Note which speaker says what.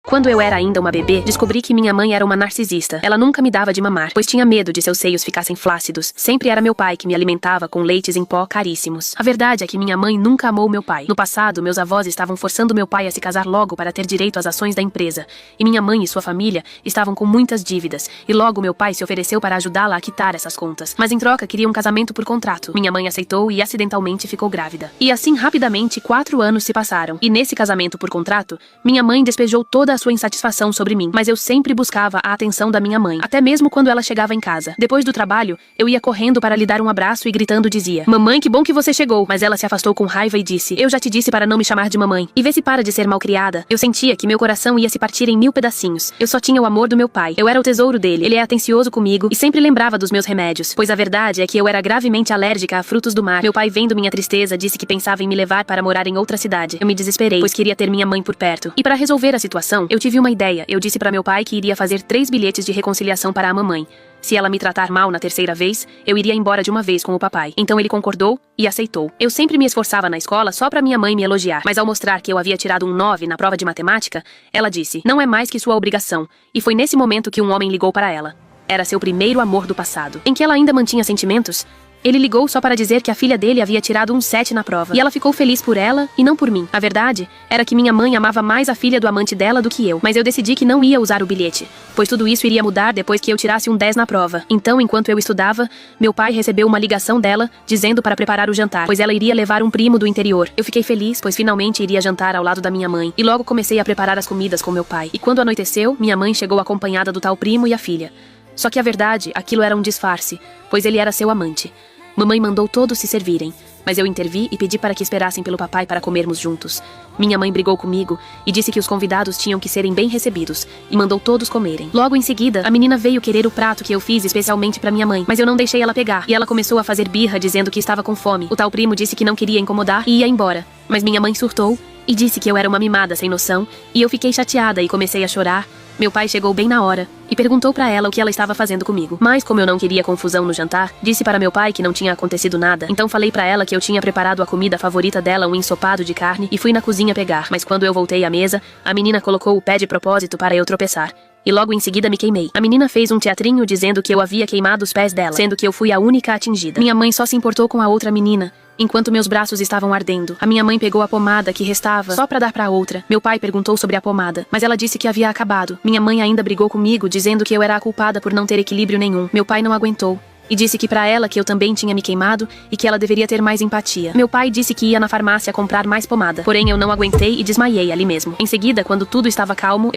Speaker 1: Quando eu era ainda uma bebê, descobri que minha mãe era uma narcisista. Ela nunca me dava de mamar, pois tinha medo de seus seios ficassem flácidos. Sempre era meu pai que me alimentava com leites em pó caríssimos. A verdade é que minha mãe nunca amou meu pai. No passado, meus avós estavam forçando meu pai a se casar logo para ter direito às ações da empresa. E minha mãe e sua família estavam com muitas dívidas. E logo meu pai se ofereceu para ajudá-la a quitar essas contas. Mas em troca queria um casamento por contrato. Minha mãe aceitou e acidentalmente ficou grávida. E assim rapidamente 4 anos se passaram. E nesse casamento por contrato, minha mãe despejou toda a sua insatisfação sobre mim, mas eu sempre buscava a atenção da minha mãe, até mesmo quando ela chegava em casa. Depois do trabalho, eu ia correndo para lhe dar um abraço e gritando dizia: "Mamãe, que bom que você chegou." Mas ela se afastou com raiva e disse: "Eu já te disse para não me chamar de mamãe. E vê se para de ser malcriada." Eu sentia que meu coração ia se partir em 1000 pedacinhos. Eu só tinha o amor do meu pai. Eu era o tesouro dele. Ele é atencioso comigo e sempre lembrava dos meus remédios, pois a verdade é que eu era gravemente alérgica a frutos do mar. Meu pai, vendo minha tristeza, disse que pensava em me levar para morar em outra cidade. Eu me desesperei, pois queria ter minha mãe por perto. E para resolver a situação, eu tive uma ideia. Eu disse para meu pai que iria fazer 3 bilhetes de reconciliação para a mamãe. Se ela me tratar mal na terceira vez, eu iria embora de uma vez com o papai. Então ele concordou e aceitou. Eu sempre me esforçava na escola só para minha mãe me elogiar, mas ao mostrar que eu havia tirado um 9 na prova de matemática, ela disse: "Não é mais que sua obrigação." E foi nesse momento que um homem ligou para ela. Era seu primeiro amor do passado, em que ela ainda mantinha sentimentos. Ele ligou só para dizer que a filha dele havia tirado um 7 na prova. E ela ficou feliz por ela e não por mim. A verdade era que minha mãe amava mais a filha do amante dela do que eu. Mas eu decidi que não ia usar o bilhete, pois tudo isso iria mudar depois que eu tirasse um 10 na prova. Então, enquanto eu estudava, meu pai recebeu uma ligação dela, dizendo para preparar o jantar, pois ela iria levar um primo do interior. Eu fiquei feliz, pois finalmente iria jantar ao lado da minha mãe. E logo comecei a preparar as comidas com meu pai. E quando anoiteceu, minha mãe chegou acompanhada do tal primo e a filha. Só que a verdade, aquilo era um disfarce, pois ele era seu amante. Mamãe mandou todos se servirem, mas eu intervi e pedi para que esperassem pelo papai para comermos juntos. Minha mãe brigou comigo e disse que os convidados tinham que serem bem recebidos, e mandou todos comerem. Logo em seguida, a menina veio querer o prato que eu fiz especialmente para minha mãe, mas eu não deixei ela pegar, e ela começou a fazer birra dizendo que estava com fome. O tal primo disse que não queria incomodar e ia embora, mas minha mãe surtou e disse que eu era uma mimada sem noção, e eu fiquei chateada e comecei a chorar. Meu pai chegou bem na hora e perguntou para ela o que ela estava fazendo comigo. Mas como eu não queria confusão no jantar, disse para meu pai que não tinha acontecido nada. Então falei para ela que eu tinha preparado a comida favorita dela, um ensopado de carne, e fui na cozinha pegar. Mas quando eu voltei à mesa, a menina colocou o pé de propósito para eu tropeçar. E logo em seguida me queimei. A menina fez um teatrinho dizendo que eu havia queimado os pés dela, sendo que eu fui a única atingida. Minha mãe só se importou com a outra menina, enquanto meus braços estavam ardendo. A minha mãe pegou a pomada que restava só pra dar pra outra. Meu pai perguntou sobre a pomada, mas ela disse que havia acabado. Minha mãe ainda brigou comigo, dizendo que eu era a culpada por não ter equilíbrio nenhum. Meu pai não aguentou e disse que pra ela que eu também tinha me queimado e que ela deveria ter mais empatia. Meu pai disse que ia na farmácia comprar mais pomada, porém eu não aguentei e desmaiei ali mesmo. Em seguida, quando tudo estava calmo,